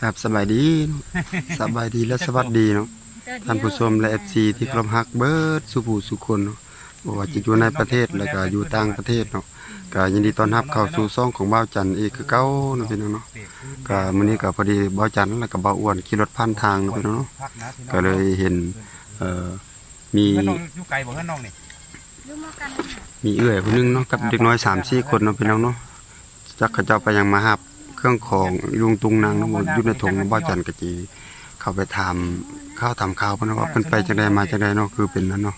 ครับสบายดีสบายดีและสวัสดีเนาะท่านผู้ชมและ FC ที่เคารพรักเบิดสุผู้สุคนเนาะบ่ว่าจะอยู่ในประเทศแล้วก็อยู่ต่างประเทศเนาะก็ยินดีต้อนรับเข้าสู่ช่องของบ่าวจันทร์อีกคือเก่าเนาะพี่น้องเนาะก็มื้อนี้ก็พอดีบ่าวจันทร์แล้วก็บ่าวอ้วนขี่รถผ่านทางเนาะพี่น้องเนาะก็เลยเห็นมีอยู่ไกลบ่เฮือนน้องนี่มีเอื้อยผู้นึงเนาะกับเด็กน้อย 3-4 คนเนาะพี่น้องเนาะจักเขาเจ้าไปยังมารับเครื่องของลุงตุงนางอยู่ในถุงบ่าวจันทร์ก็สิเข้าไปถามข่าวเพิ่นว่าเพิ่นไปจังได๋มาจังได๋เนาะคือเป็นนั้นเนาะ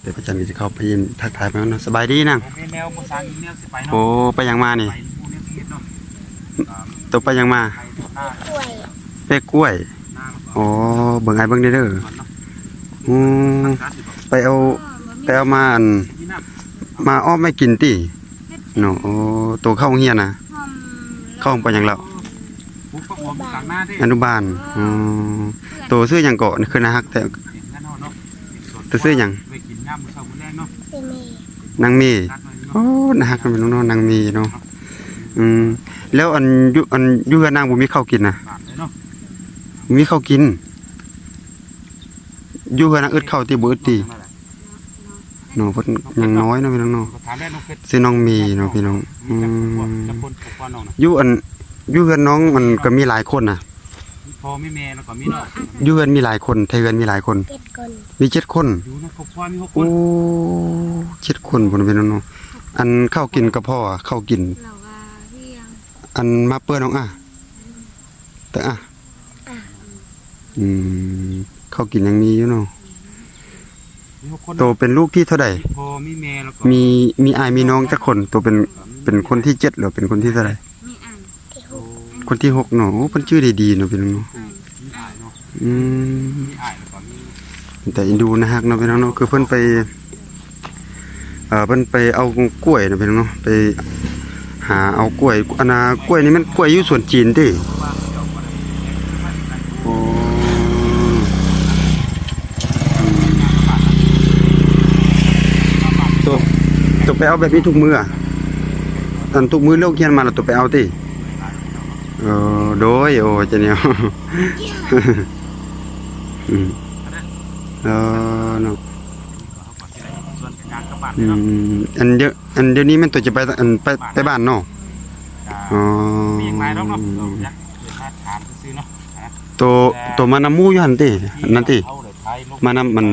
เดี๋ยวบ่าวจันทร์ก็สิเข้าไปยิ้มทักทายเพิ่นเนาะสบายดีนางแนวบ่สร้างแนวสิไปเนาะโอ้ไปยังมานี่ตัวไปยังมาไปกล้วยอ๋อเบิ่งให้เบิ่งเด้อไปเอามาอ้อมไม่กินติเนาะโอ้ตัวเข้าโรงเรียนน่ะเข้าไปยังแล้วอนุบาลอ๋อตัวซื้อหยังเกาะคือนะฮักแต่ตัวซื้อหยังนางมีโอ้นะฮักเป็นน้องนางมีเนาะแล้วอันอยู่กับนางบ่มีข้าวกินน่ะมีข้าวกินอยู่กับนางอึดข้าวติบ่อึดติเนาะเพิ่นยังน้อยเนาะพี่น้องเนาะซื้อน้องมีเนาะพี่น้องอยู่กับน้องมันก็มีหลายคนน่ะพ่อมีแม่แล้วก็มีน้องอยู่กันมีหลายคนไทยกันมีหลายคนมี7คนอยู่ในครอบครัวมี6คนโอ้7คนพุ่นพี่น้องเนาะอันข้าวกินกับพ่อข้าวกินอันมาเปิ้นน้องแต่ข้าวกินยังมีอยู่เนาะโตเป็นลูกที่เท่าใดพ่อมีแม่แล้วก็มีอ้ายมีน้องจักคนโตเป็นคนที่7หรือเป็นคนที่เท่าใดคนที่6เนาะโอ้เพิ่นชื่อดีๆเนาะพี่น้องเนาะแต่อินดูนะฮักเนาะพี่น้องเนาะคือเพิ่นไปเอากล้วยเนาะพี่น้องเนาะไปหาเอากล้วยอันน่ะกล้วยนี่มันกล้วยอยู่สวนจีนติโอ้ตัวไปเอาแบบนี้ทุกมื้ออันทุกมื้อเลิกเรียนมาแล้วตัวไปเอาติโดยโอ้จะเนี่ยเนาะอันเดี๋ยวนี้มันตัวจะไปบ้านเนาะอ๋อมีหลายรอบเนาะอยากถามซื่อเนาะตัวมานำหมู่อยู่หั่นตินั่นติมานำมัน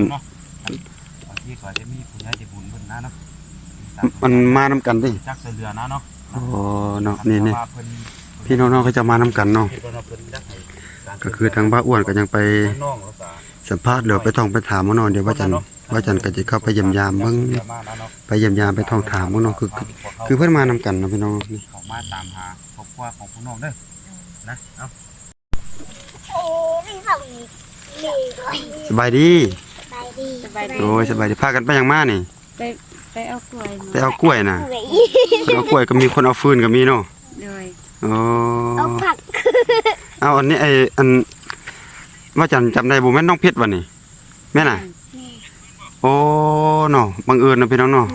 ที่ก็จะมีผู้ใหญ่ใจบุญเพิ่นนะเนาะมันมานำกันติจักเรือนะเนาะอ๋อเนาะนี่พี่น้องๆเขาจะมานำกันเนาะก็คือทางบ้าอ้วนก็ยังไปสัมภาษณ์เดี๋ยวไปท่องไปถามมื้อเนาะเดี๋ยวว่าจันก็จะเข้าไปเยี่ยมยามเบิ่งไปเยี่ยมยามไปท่องถามมื้อเนาะคือเพิ่นมานำกันเนาะพี่น้องนี่เขามาตามหาครอบครัวของพี่น้องเด้อนะเอาโอ้มีฝั่งนี่สบายดีโอ้ยสบายดีพากันไปยังมานี่ไปเอากล้วยไปเอากล้วยน่ะเอากล้วยก็มีคนเอาฟืนก็มีเนาะเอาผักเอาอันนี้อันว่าจันจำได้บ่แม่นน้องเพชรบ่นี่แม่น่ะโอ้เนาะบังเอิญนะพี่น้องเนาะ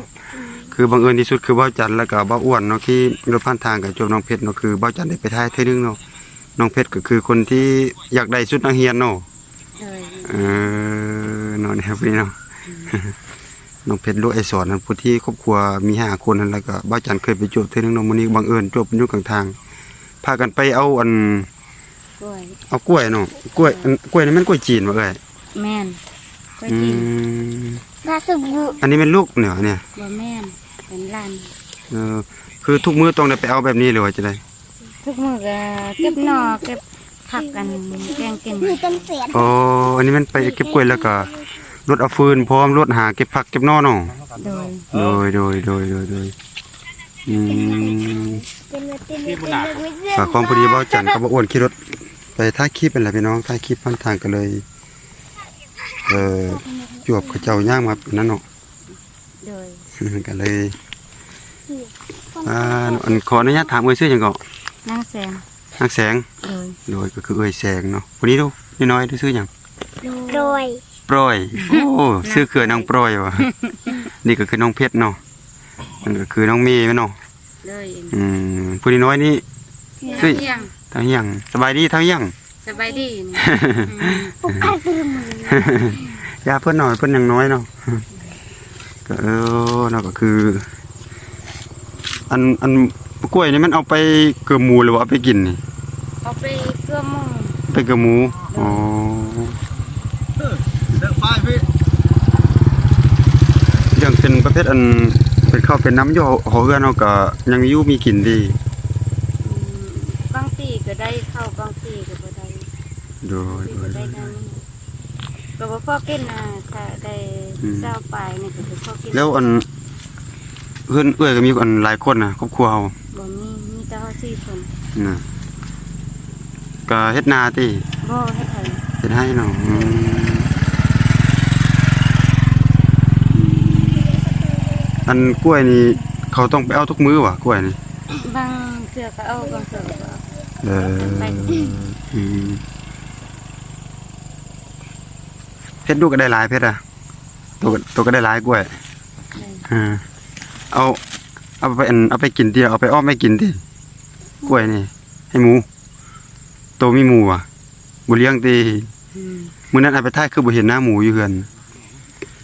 คือบังเอิญที่สุดคือบ่าวจันแล้วก็บ่าวอ้วนเนาะที่รถผ่านทางกับจบน้องเพชรเนาะคือบ่าวจันได้ไปถ่ายเทื่อนึงเนาะน้องเพชรก็คือคนที่อยากได้ชุดนักเรียนเนาะเนาะเนี่ยพี่เนาะน้องเพชรลูกไอ้สอนผู้ที่ครอบครัวมี5คนนั่นแล้วก็บ่าวจันเคยไปจบเทื่อนึงเนาะมื้อนี้บังเอิญจบอยู่กลางทางพากันไปเอากล้วยเนาะกล้วยนี่มันกล้วยจีนบ่เอ้ยแม่นกล้วยจีนน่าสุกอยู่อันนี้เป็นลูกเนี่ยบ่แม่นเป็นหลานคือทุกมื้อต้องได้ไปเอาแบบนี้เลยว่าจะได้ทุกมื้อก็เก็บหน่อเก็บผักกันแกงกินอ๋ออันนี้มันไปเก็บกล้วยแล้วก็รถเอาฟืนพร้อมรถหาเก็บผักเก็บหน่อเนาะโดยฝากของพอดีบ่าวจันกับบ่าวอ้วนขี่รถไปถ่ายคลิปเป็นแหละพี่น้องถ่ายคลิปผ่านทางกันเลยจวบเขาเจ้าย่างมานั่นเนาะกันเลยอันขออนุญาตถามชื่อหยังก็นางแสงโดยก็คือแสงเนาะวันนี้ดูน้อยๆชื่อหยังโดยปล่อยโอ้ชื่อคือน้องปล่อยวะนี่ก็คือน้องเพชรเนาะมันก็คือน้องเมย์เนาะผู้น้อยนี่ชื่อเท่ายังสบายดีเท่ายัง สบายดีนี่ ยาเพิ่นหน่อยเพิ่นยังน้อยเนาะก็เนาะก็คือ อันกล้วยนี่มันเอาไปเกลือหมูหรือว่าเอาไปกินนี่ เอาไปเกลือหมู ไปเกลือหมูอ๋อ เดินไฟพี่ เรื่องเป็นประเภทอันเป็นข้าวเป็นน้ำย่อหอเฮือนเฮาก็ยังอยู่มีกินดี บางปีก็ได้เข้าบางปีก็บ่ได้ โดย ปีก็ได้นั้นก็บ่พอกินนะถ้าได้เช้าไปนี่ก็สิพอกิน แล้วอันเพื่อนเอื้อยก็มีอันหลายคนนะครอบครัวเฮา บ่มีแต่เฮา4คน น่ะก็เฮ็ดนาติ บ่เฮ็ดให้ เฮ็ดให้เนาะอันกล้วยนี่เขาต้องไปเอาทุกมื้อว่ะกล้วยนี่ บางเทื่อก็เอาบางเทื่อก็บ่เอา เอออืมเพชรดูก็ได้หลายเพชรอ่ะตัวก็ได้หลายกล้วยอ่าเอาไปเอาไปกินติเอาไปอ้อมไม่กินติกล้วยนี่ให้หมูโตมีหมูอ่ะบ่เลี้ยงติ อืม มื้อนั้นเอาไปถ่ายคือบ่เห็นหน้าหมูอยู่เฮือน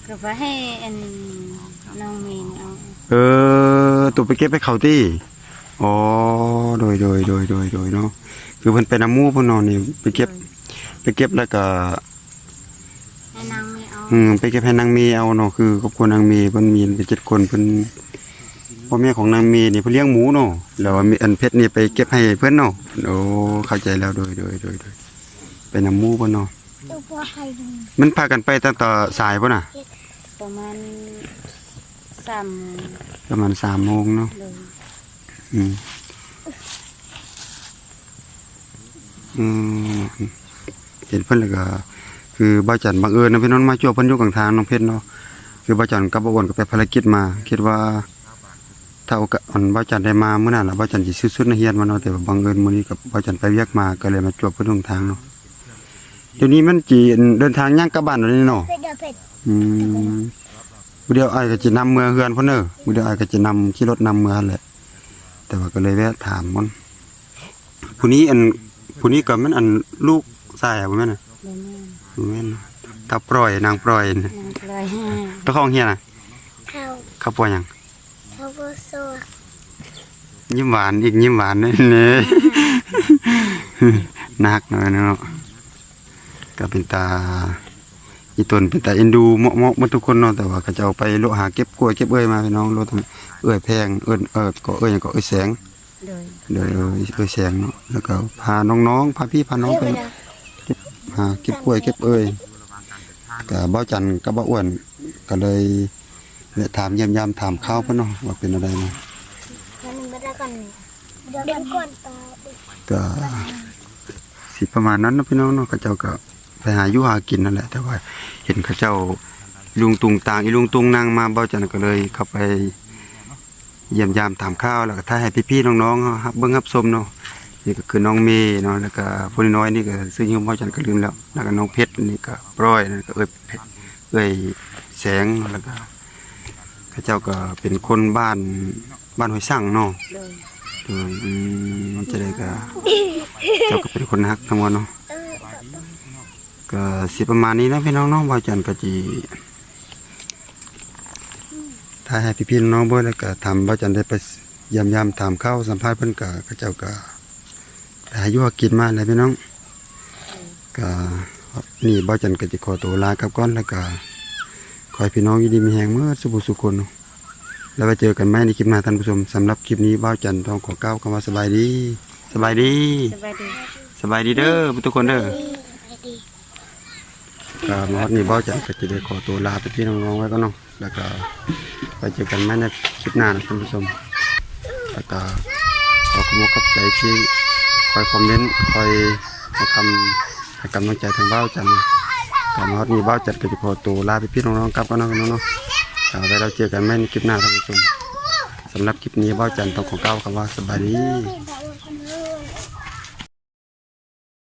ก็ว่าให้อันน้องเมนเอา ตัวไปเก็บให้เขาติอ๋อโดยเนาะคือเพิ่นไปนำหมู่เพิ่นนอนนี่ไปเก็บแล้วก็ ให้นางไม่เอา ไปเก็บให้นางเมย์เอาเนาะคือครอบครัวนางเมย์เพิ่นมีกัน7คนเพิ่นพ่อแม่ของนางเมย์นี่เพิ่นเลี้ยงหมูเนาะแล้วมีอันเพชรนี่ไปเก็บให้เพิ่นเนาะโอ้เข้าใจแล้วโดยไปนำหมู่เพิ่นเนาะมันพากันไปตั้งแต่สายบ่น่ะ ประมาณ3 ประมาณ 3 โมงเนาะ เลย อืมเห็นเพิ่นแล้วก็คือบ่าวจันบังเอิญนะพี่น้องมาจวบเพิ่นอยู่กลางทางน้องเพชรเนาะคือบ่าวจันกับบ่าวอ้วนก็ไปภารกิจมาคิดว่าถ้าโอกาสบ่าวจันได้มามื้อนั้นล่ะบ่าวจันสิซื้อชุดนักเรียนมาเนาะแต่ว่าบังเอิญมื้อนี้กับบ่าวจันไปเวียกมาก็เลยมาจวบเพิ่นตรงทางเนาะเดี๋ยวนี้มันสิเดินทางย่างกลับบ้านแล้วนี่เนาะมื้อเดียวอ้ายก็สินำเมืองเฮือนเพิ่นเด้อมื้อเดียวอ้ายก็สินำขี่รถนำเมืองแหละแต่ว่าก็เลยแวะถามมันผู้นี้ก็มันอันลูกชายบ่แม่นน่ะ บ่แม่น บ่แม่นตาปล่อยนางปล่อยน่ะ นางปล่อยให้ ตะของเฮียน่ะ เขา เขาปล่อยหยัง เขาบ่โซ่ ยิ้มหวานอีกยิ้มหวานนี่ นักหน่อยเนาะก็เป็นตาอีตนเป็นตาเอ็นดูเหมาะหมดทุกคนเนาะแต่ว่าเขาจะเอาไปโลหาเก็บกล้วยเก็บเอ้ยมาพี่น้องโลทำเอ้ยแพงก็เอ้ยหยังก็เอ้ยแสง เลย เดี๋ยวเอ้ยแสงเนาะแล้วก็พาน้องๆพาพี่พาน้องไปหาเก็บกล้วยเก็บเอ้ยก็บ่าวจันทร์กับบ่าวอ้วนก็เลยถามเยี่ยมยามถามข้าวเพิ่นเนาะว่าเป็นอะไรเนาะ มันไม่ได้กันเดี๋ยวก่อนตา ก็สิประมาณนั้นเนาะพี่น้องเนาะเขาเจ้าก็ไปหาอยู่หากินนั่นแหละแต่ว่าเห็นเขาเจ้าลุงตุงต่างอีลุงตุงนางมาบ่าวจันทร์ก็เลยเข้าไปเยี่ยมยามถามข้าวแล้วก็ถ่ายให้พี่ๆน้องๆครับเบิ่งรับชมเนาะนี่ก็คือน้องเมย์เนาะแล้วก็ผู้น้อยนี่ก็ซึ่งอยู่บ่าวจันทร์ก็ลืมแล้วแล้วก็น้องเพชรนี่ก็ปร้อยนั่นก็เพชรแสงแล้วก็เขาเจ้าก็เป็นคนบ้านห้วยสั่งเนาะ เลย จะได้ก็เจ้าก็เป็นคนฮักทั้งหมดเนาะก็สิประมาณนี้นะพี่น้องเนาะบ่าวจันทร์ก็สิถ้าให้พี่ๆน้องๆเบิ่งแล้วก็ถามบ่าวจันทร์ได้ไปยามถามข้าวสัมภาษณ์เพิ่นก็เขาเจ้าก็หาอยู่หากินมาแล้วพี่น้องก็นี่บ่าวจันทร์ก็สิขอตัวลากลับก่อนแล้วก็ขอให้พี่น้องอยู่ดีมีแรงเมื่อสุขสุขคนเนาะแล้วไปเจอกันใหม่ในคลิปหน้าท่านผู้ชมสำหรับคลิปนี้บ่าวจันทร์ต้องขอกล่าวคำว่าสบายดี สบายดี เด้อทุกคนเด้อ ดี ก็มาฮอดนี่บ่าวจันทร์ก็จะได้ขอตัวลาพี่ๆน้องๆไว้ก่อนเนาะแล้วก็ไปเจอกันใหม่ในคลิปหน้านะท่านผู้ชมแล้วก็ขอขอบคุณกับใจที่คอยคอมเมนต์คอยให้กำลังใจทางบ่าวจันทร์ก็มาฮอดนี่บ่าวจันทร์ก็จะขอตัวลาพี่ๆน้องๆกลับก่อนเนาะพี่น้องเนาะไว้เราเจอกันใหม่ในคลิปหน้าท่านผู้ชมสำหรับคลิปนี้บ่าวจันทร์ต้องขอกล่าวคำว่าสบายดี ๆ